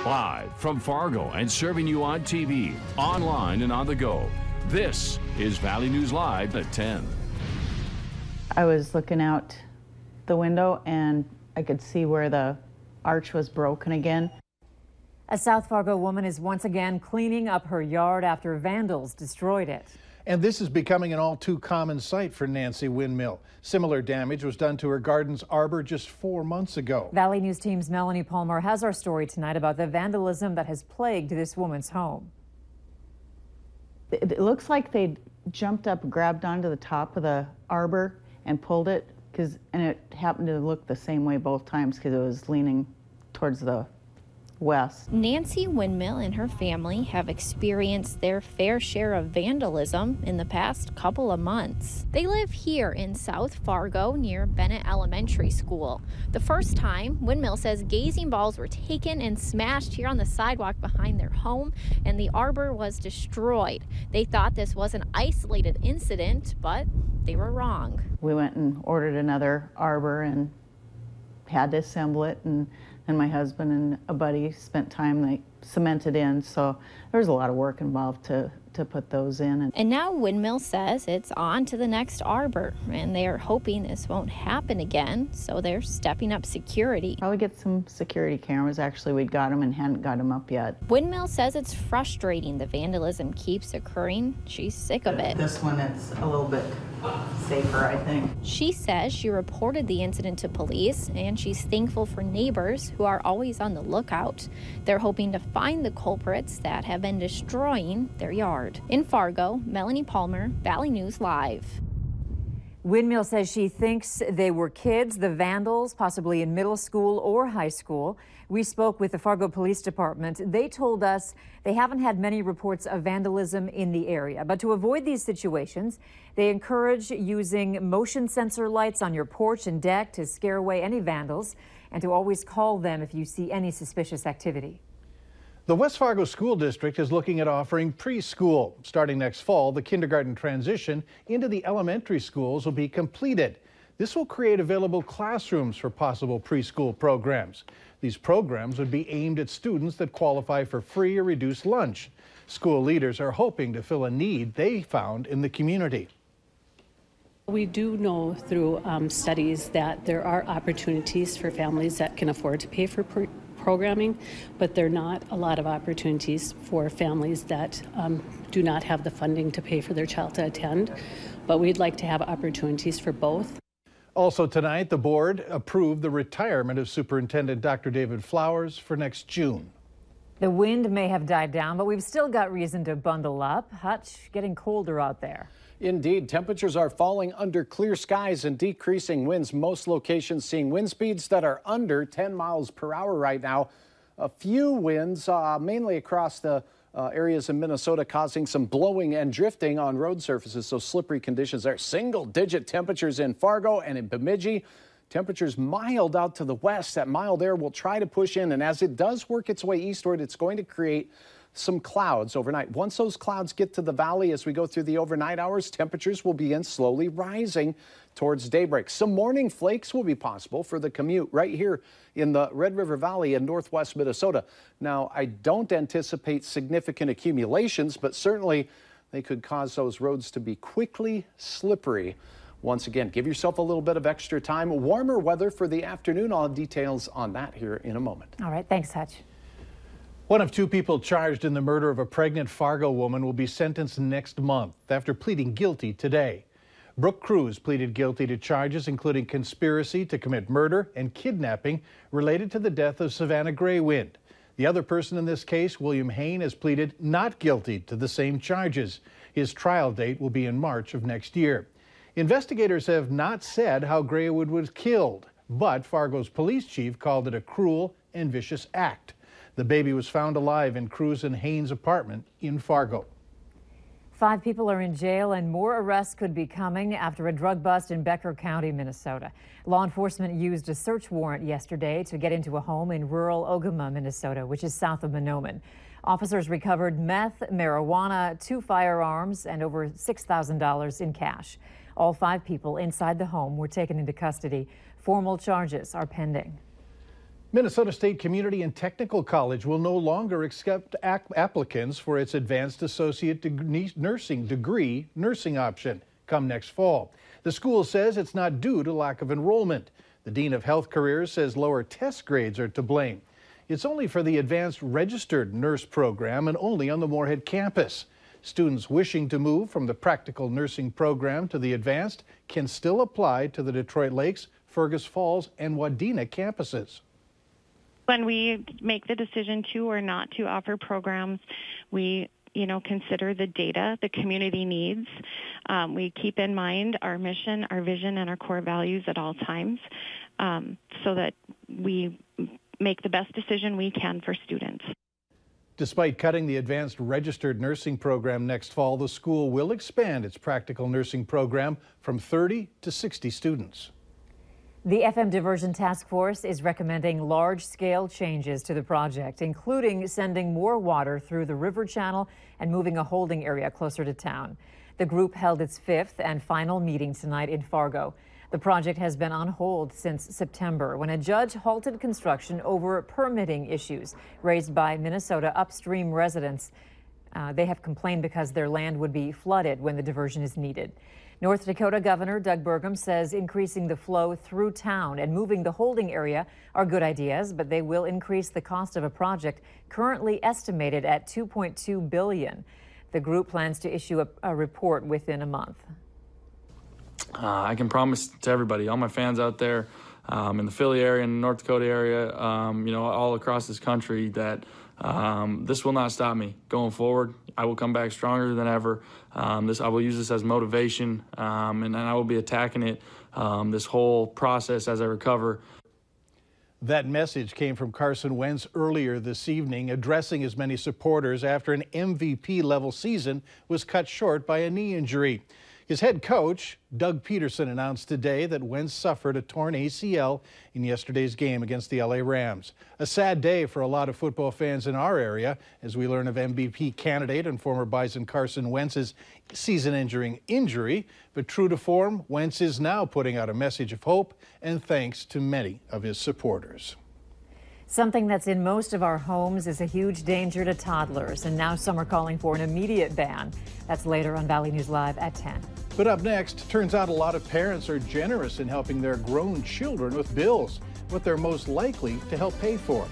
Live from Fargo and serving you on TV, online, and on the go. This is Valley News Live at 10. I was looking out the window and I could see where the arch was broken again. A South Fargo woman is once again cleaning up her yard after vandals destroyed it. And this is becoming an all too common sight for Nancy Windmill. Similar damage was done to her garden's arbor just 4 months ago. Valley News Team's Melanie Palmer has our story tonight about the vandalism that has plagued this woman's home. It looks like they jumped up, grabbed onto the top of the arbor and pulled it, and it happened to look the same way both times because it was leaning towards the west. Nancy Windmill and her family have experienced their fair share of vandalism in the past couple of months. They live here in South Fargo near Bennett Elementary School. The first time, Windmill says gazing balls were taken and smashed here on the sidewalk behind their home, and the arbor was destroyed. They thought this was an isolated incident, but they were wrong. We went and ordered another arbor and had to assemble it, and my husband and a buddy spent time, they cemented in, so there was a lot of work involved to put those in. And now Windmill says it's on to the next arbor, and they are hoping this won't happen again, so they're stepping up security. Probably get some security cameras. Actually, we'd got them and hadn't got them up yet. Windmill says it's frustrating the vandalism keeps occurring. She's sick of it. This one, it's a little bit safer, I think. She says she reported the incident to police, and she's thankful for neighbors who are always on the lookout. They're hoping to find the culprits that have been destroying their yard. In Fargo, Melanie Palmer, Valley News Live. Windmill says she thinks they were kids, the vandals, possibly in middle school or high school. We spoke with the Fargo Police Department. They told us they haven't had many reports of vandalism in the area. But to avoid these situations, they encourage using motion sensor lights on your porch and deck to scare away any vandals, and to always call them if you see any suspicious activity. The West Fargo School District is looking at offering preschool. Starting next fall, the kindergarten transition into the elementary schools will be completed. This will create available classrooms for possible preschool programs. These programs would be aimed at students that qualify for free or reduced lunch. School leaders are hoping to fill a need they found in the community. We do know through studies that there are opportunities for families that can afford to pay for programming, but there are not a lot of opportunities for families that do not have the funding to pay for their child to attend. But we'd like to have opportunities for both. Also tonight, the board approved the retirement of Superintendent Dr. David Flowers for next June. The wind may have died down, but we've still got reason to bundle up. Hutch, getting colder out there. Indeed, temperatures are falling under clear skies and decreasing winds. Most locations seeing wind speeds that are under 10 miles per hour right now. A few winds, mainly across the areas in Minnesota, causing some blowing and drifting on road surfaces, so slippery conditions there. Single-digit temperatures in Fargo and in Bemidji. Temperatures mild out to the west. That mild air will try to push in, and as it does work its way eastward, it's going to create some clouds overnight. Once those clouds get to the valley as we go through the overnight hours, temperatures will begin slowly rising towards daybreak. Some morning flakes will be possible for the commute right here in the Red River Valley in northwest Minnesota. Now, I don't anticipate significant accumulations, but certainly they could cause those roads to be quickly slippery. Once again, give yourself a little bit of extra time. Warmer weather for the afternoon. I'll have details on that here in a moment. All right, thanks, Hutch. One of two people charged in the murder of a pregnant Fargo woman will be sentenced next month after pleading guilty today. Brooke Cruz pleaded guilty to charges including conspiracy to commit murder and kidnapping related to the death of Savannah Graywind. The other person in this case, William Hain, has pleaded not guilty to the same charges. His trial date will be in March of next year. Investigators have not said how Graywind was killed, but Fargo's police chief called it a cruel and vicious act. The baby was found alive in Cruz and Hain's apartment in Fargo. 5 people are in jail and more arrests could be coming after a drug bust in Becker County, Minnesota. Law enforcement used a search warrant yesterday to get into a home in rural Ogama, Minnesota, which is south of Mahnomen. Officers recovered meth, marijuana, 2 firearms, and over $6,000 in cash. All 5 people inside the home were taken into custody. Formal charges are pending. Minnesota State Community and Technical College will no longer accept applicants for its advanced associate nursing degree nursing option come next fall. The school says it's not due to lack of enrollment. The Dean of Health Careers says lower test grades are to blame. It's only for the advanced registered nurse program and only on the Moorhead campus. Students wishing to move from the practical nursing program to the advanced can still apply to the Detroit Lakes, Fergus Falls, and Wadena campuses. When we make the decision to or not to offer programs, we consider the data, the community needs. We keep in mind our mission, our vision, and our core values at all times so that we make the best decision we can for students. Despite cutting the advanced registered nursing program next fall, the school will expand its practical nursing program from 30 to 60 students. The FM Diversion Task Force is recommending large-scale changes to the project, including sending more water through the river channel and moving a holding area closer to town. The group held its fifth and final meeting tonight in Fargo. The project has been on hold since September, when a judge halted construction over permitting issues raised by Minnesota upstream residents. They have complained because their land would be flooded when the diversion is needed. North Dakota Governor Doug Burgum says increasing the flow through town and moving the holding area are good ideas, but they will increase the cost of a project currently estimated at $2.2 billion. The group plans to issue a report within a month. I can promise to everybody, all my fans out there in the Philly area and North Dakota area, all across this country, that this will not stop me going forward. I will come back stronger than ever. I will use this as motivation, and I will be attacking it this whole process as I recover. That message came from Carson Wentz earlier this evening, addressing his many supporters after an MVP-level season was cut short by a knee injury. His head coach, Doug Peterson, announced today that Wentz suffered a torn ACL in yesterday's game against the LA Rams. A sad day for a lot of football fans in our area as we learn of MVP candidate and former Bison Carson Wentz's season-ending injury. But true to form, Wentz is now putting out a message of hope and thanks to many of his supporters. Something that's in most of our homes is a huge danger to toddlers, and now some are calling for an immediate ban. That's later on Valley News Live at 10. But up next, turns out a lot of parents are generous in helping their grown children with bills, what they're most likely to help pay for.